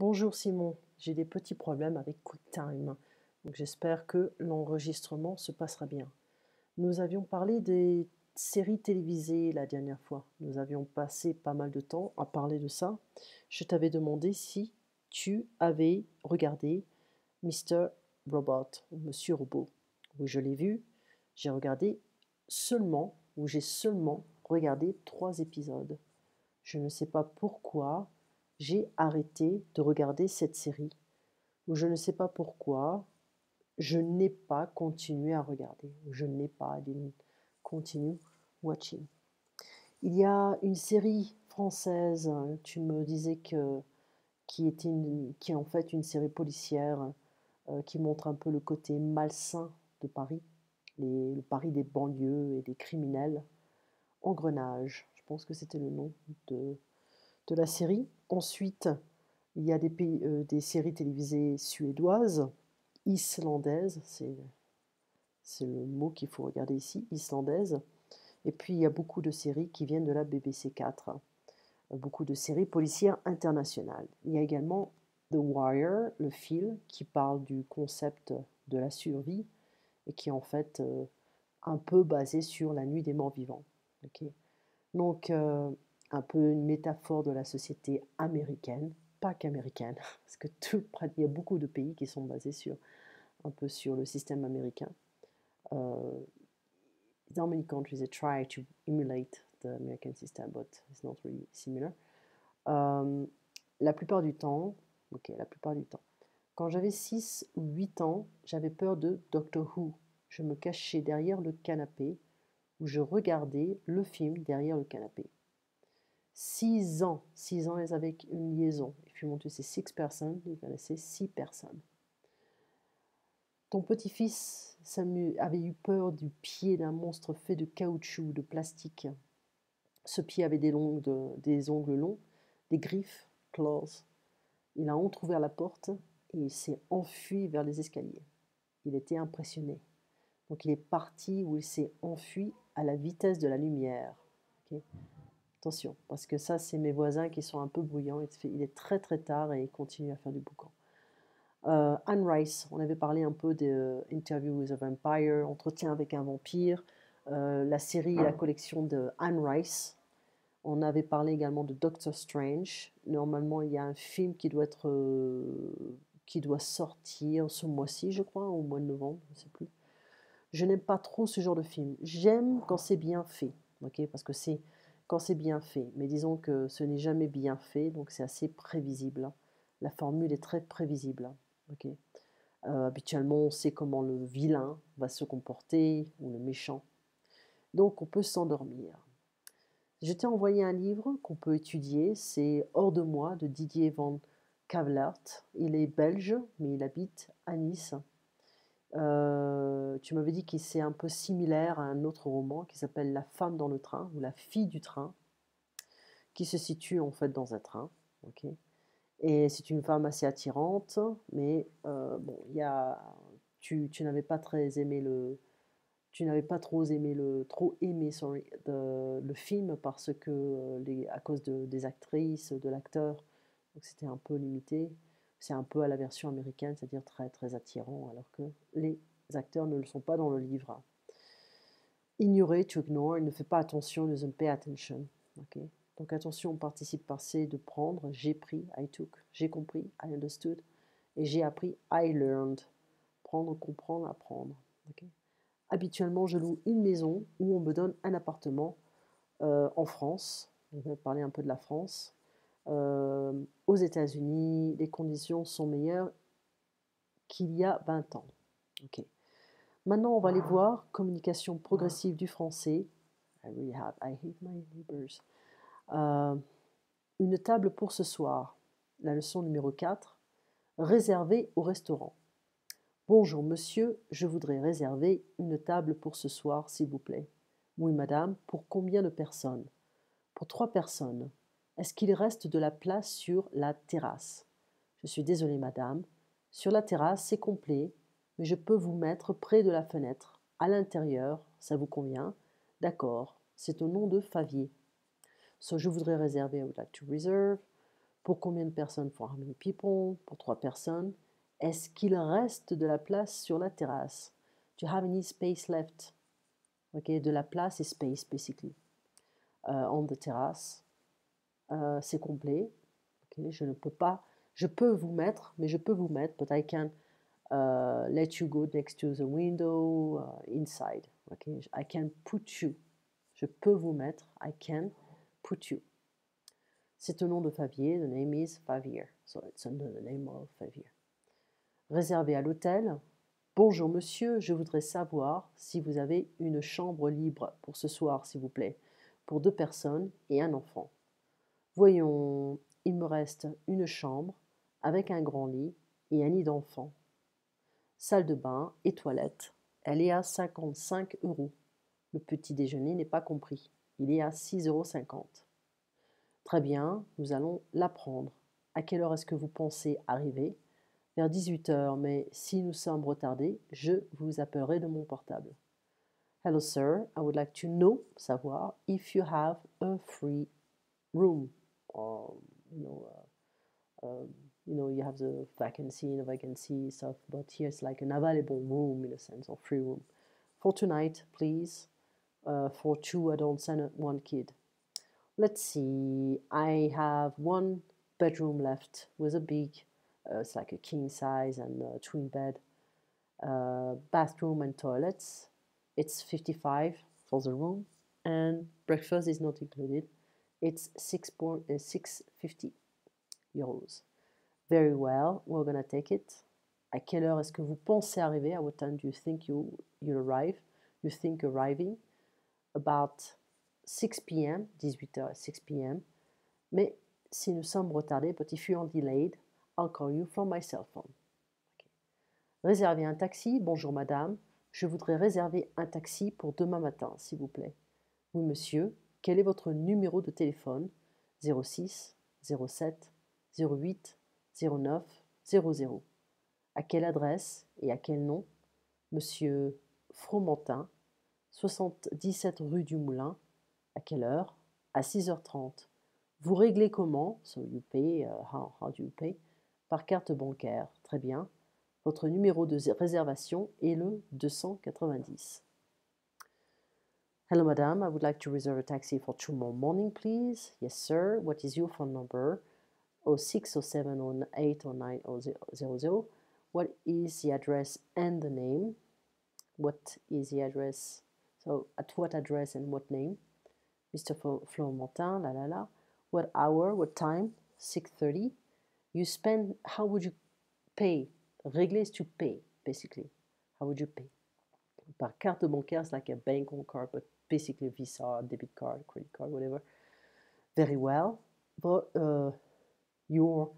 Bonjour Simon, j'ai des petits problèmes avec QuickTime, donc j'espère que l'enregistrement se passera bien. Nous avions parlé des séries télévisées la dernière fois. Nous avions passé pas mal de temps à parler de ça. Je t'avais demandé si tu avais regardé Mr. Robot ou Monsieur Robot. Oui, je l'ai vu. J'ai regardé seulement, ou j'ai seulement regardé 3 épisodes. Je ne sais pas pourquoi j'ai arrêté de regarder cette série, ou je ne sais pas pourquoi je n'ai pas continué à regarder, ou je n'ai pas continue watching. Il y a une série française, tu me disais qui est en fait une série policière qui montre un peu le côté malsain de Paris, le Paris des banlieues et des criminels. Engrenage, je pense que c'était le nom de, de la série. Ensuite, il y a des séries télévisées suédoises, islandaises, c'est le mot qu'il faut regarder ici, islandaises. Et puis, il y a beaucoup de séries qui viennent de la BBC 4, beaucoup de séries policières internationales. Il y a également The Wire, le fil, qui parle du concept de la survie et qui est en fait un peu basé sur la nuit des morts vivants. Ok. Donc, un peu une métaphore de la société américaine, pas qu'américaine, parce que il y a beaucoup de pays qui sont basés un peu sur le système américain. How many countries they try to emulate the American system, but it's not really similar. Euh, la plupart du temps, la plupart du temps, quand j'avais 6 ou 8 ans, j'avais peur de Doctor Who. Je me cachais derrière le canapé ou je regardais le film derrière le canapé. 6 ans, elles avaient une liaison. If you want to say 6 personnes, you're gonna say 6 personnes. Ton petit-fils avait eu peur du pied d'un monstre fait de caoutchouc, de plastique. Ce pied avait des ongles longs, des griffes, claws. Il a entrouvert la porte et il s'est enfui vers les escaliers. Il était impressionné. Donc il est parti ou il s'est enfui à la vitesse de la lumière. Okay. Attention, parce que ça, c'est mes voisins qui sont un peu bruyants. Il est très très tard et ils continuent à faire du boucan. Anne Rice, on avait parlé un peu de Interview with a Vampire, Entretien avec un vampire, la série et la collection de Anne Rice. On avait parlé également de Doctor Strange. Normalement, il y a un film qui doit sortir ce mois-ci, je crois, au mois de novembre, je ne sais plus. Je n'aime pas trop ce genre de film. J'aime quand c'est bien fait, ok, parce que c'est quand c'est bien fait. Mais disons que ce n'est jamais bien fait, donc c'est assez prévisible. La formule est très prévisible. Ok. Habituellement, on sait comment le vilain va se comporter ou le méchant. Donc, on peut s'endormir. Je t'ai envoyé un livre qu'on peut étudier. C'est Hors de moi de Didier Van Cavelaert. Il est belge, mais il habite à Nice. Tu m'avais dit qu'il c'est un peu similaire à un autre roman qui s'appelle La femme dans le train ou La fille du train, qui se situe en fait dans un train. Ok. Et c'est une femme assez attirante, mais bon, tu n'avais pas très aimé tu n'avais pas trop aimé le film parce que à cause des actrices, de l'acteur, donc c'était un peu limité. C'est un peu à la version américaine, c'est-à-dire très très attirant, alors que les acteurs ne le sont pas dans le livre. Ignorer, to ignore, il ne fait pas attention, doesn't pay attention. Okay. Donc attention au participe passé de prendre, j'ai pris, I took, j'ai compris, I understood, et j'ai appris, I learned. Prendre, comprendre, apprendre. Okay. Habituellement, je loue une maison ou on me donne un appartement en France. On va parler un peu de la France. Aux États-Unis, les conditions sont meilleures qu'il y a 20 ans. Okay. Maintenant, on va aller voir communication progressive du français. I hate my neighbors. Une table pour ce soir. La leçon numéro 4. Réservée au restaurant. Bonjour monsieur, je voudrais réserver une table pour ce soir, s'il vous plaît. Oui madame, pour combien de personnes? Pour 3 personnes. Est-ce qu'il reste de la place sur la terrasse? Je suis désolée madame. Sur la terrasse, c'est complet, mais je peux vous mettre près de la fenêtre. À l'intérieur, ça vous convient? D'accord, c'est au nom de Favier. So, je voudrais réserver, I would like to reserve. Pour combien de personnes? For how many people? Pour 3 personnes. Est-ce qu'il reste de la place sur la terrasse? Do you have any space left? Ok, de la place et space, basically. On the terrace. C'est complet. Okay, je ne peux pas. Je peux vous mettre, mais je peux vous mettre, but I can let you go next to the window, inside. Okay, I can put you. Je peux vous mettre. I can put you. C'est au nom de Favier. The name is Favier. So it's under the name of Favier. Réservé à l'hôtel. Bonjour monsieur, je voudrais savoir si vous avez une chambre libre pour ce soir, s'il vous plaît, pour 2 personnes et un enfant. Voyons, il me reste une chambre avec un grand lit et un lit d'enfant. Salle de bain et toilette. Elle est à 55 €. Le petit déjeuner n'est pas compris. Il est à 6,50 €. Très bien, nous allons la prendre. À quelle heure est-ce que vous pensez arriver? Vers 18 h, mais si nous sommes retardés, je vous appellerai de mon portable. Hello sir, I would like to know, savoir, if you have a free room. Or, you have the vacancy stuff, but here it's like an available room in a sense, or free room. For tonight, please, for 2 adults and 1 kid. Let's see, I have 1 bedroom left with a big, it's like a king size and a twin bed, bathroom and toilets. It's 55 for the room, and breakfast is not included. It's 650 euros. Very well, we're gonna take it. À quelle heure est-ce que vous pensez arriver? At what time do you think you'll arrive? You think arriving? About 6 p.m., 18 h à 6 p.m. Mais si nous sommes retardés, but if you are delayed, I'll call you from my cell phone. Okay. Réserver un taxi. Bonjour madame, je voudrais réserver un taxi pour demain matin, s'il vous plaît. Oui monsieur, quel est votre numéro de téléphone? 06 07 08 09 00. À quelle adresse et à quel nom? Monsieur Fromentin, 77 rue du Moulin. À quelle heure? À 6h30. Vous réglez comment? So you pay, how do you pay? Par carte bancaire. Très bien. Votre numéro de réservation est le 290. Hello madame, I would like to reserve a taxi for tomorrow morning, please. Yes sir. What is your phone number? 06 07 08 09 00. What is the address and the name? What is the address? So at what address and what name? Mr. Florentin, la la la. What hour, what time? 6:30. You spend, how would you pay? Régler is to pay, basically. How would you pay? Par carte bancaire, it's like a bank on card, but basically Visa, debit card, credit card, whatever. Very well. But your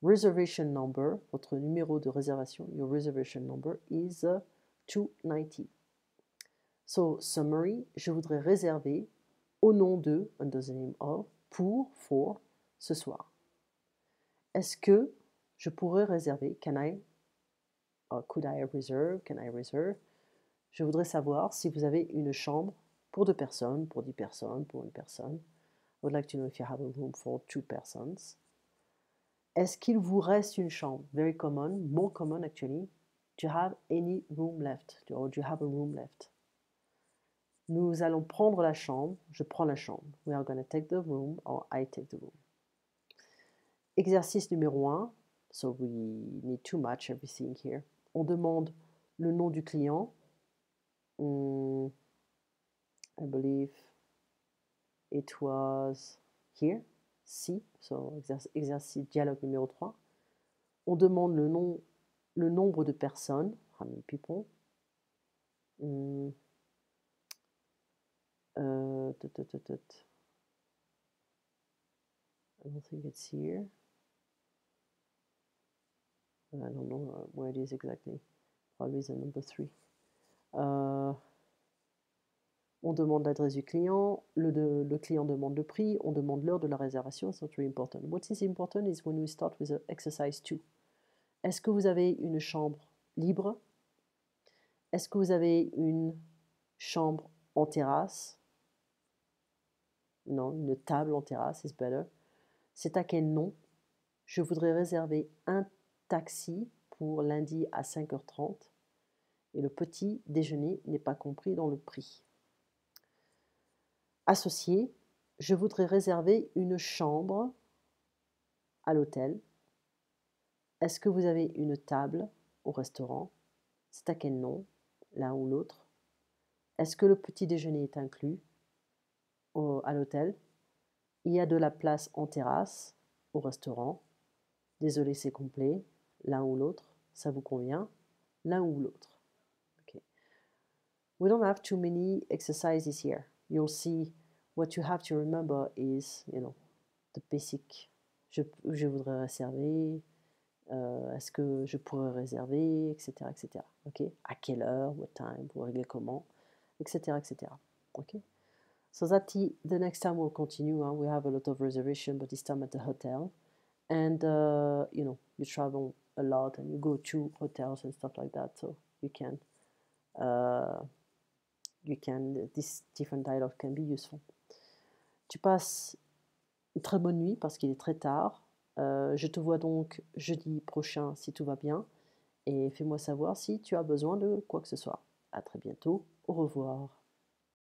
reservation number, votre numéro de réservation, your reservation number is 290. So, summary, je voudrais réserver au nom de, under the name of, for, ce soir. Est-ce que je pourrais réserver, could I reserve, can I reserve? Je voudrais savoir si vous avez une chambre pour 2 personnes, pour 10 personnes, pour 1 personne. I would like to know if you have a room for 2 persons. Est-ce qu'il vous reste une chambre? Very common, more common actually. Do you have any room left? Or do you have a room left? Nous allons prendre la chambre. Je prends la chambre. We are going to take the room, or I take the room. Exercice numéro 1. So we need to match everything here. On demande le nom du client. I believe it was here. C. So exercice dialogue numéro 3. On demande le nombre de personnes. How many people? I don't think it's here. I don't know where it is exactly. Probably the number 3. On demande l'adresse du client, le client demande le prix, on demande l'heure de la réservation. It's not really important. What is important is when we start with exercise 2. Est-ce que vous avez une chambre libre? Est-ce que vous avez une chambre en terrasse? Non, une table en terrasse is better. C'est à quel nom? Je voudrais réserver un taxi pour lundi à 5h30 et le petit déjeuner n'est pas compris dans le prix. Associé, je voudrais réserver une chambre à l'hôtel. Est-ce que vous avez une table au restaurant? C'est à quel nom, l'un ou l'autre? Est-ce que le petit déjeuner est inclus à l'hôtel? Il y a de la place en terrasse au restaurant. Désolé, c'est complet. L'un ou l'autre, ça vous convient? L'un ou l'autre. Okay. We don't have too many exercises here. You'll see what you have to remember is, the basic. Je voudrais réserver. Est-ce que je pourrais réserver, etc., etc. Ok. À quelle heure, what time, vous réglez comment, etc., etc. Ok. So that the next time we'll continue. We have a lot of reservation, but this time at the hotel, and you travel a lot and you go to hotels and stuff like that. So uh, this different dialogue can be useful. Tu passes une très bonne nuit parce qu'il est très tard. Je te vois donc jeudi prochain si tout va bien. Et fais-moi savoir si tu as besoin de quoi que ce soit. À très bientôt. Au revoir.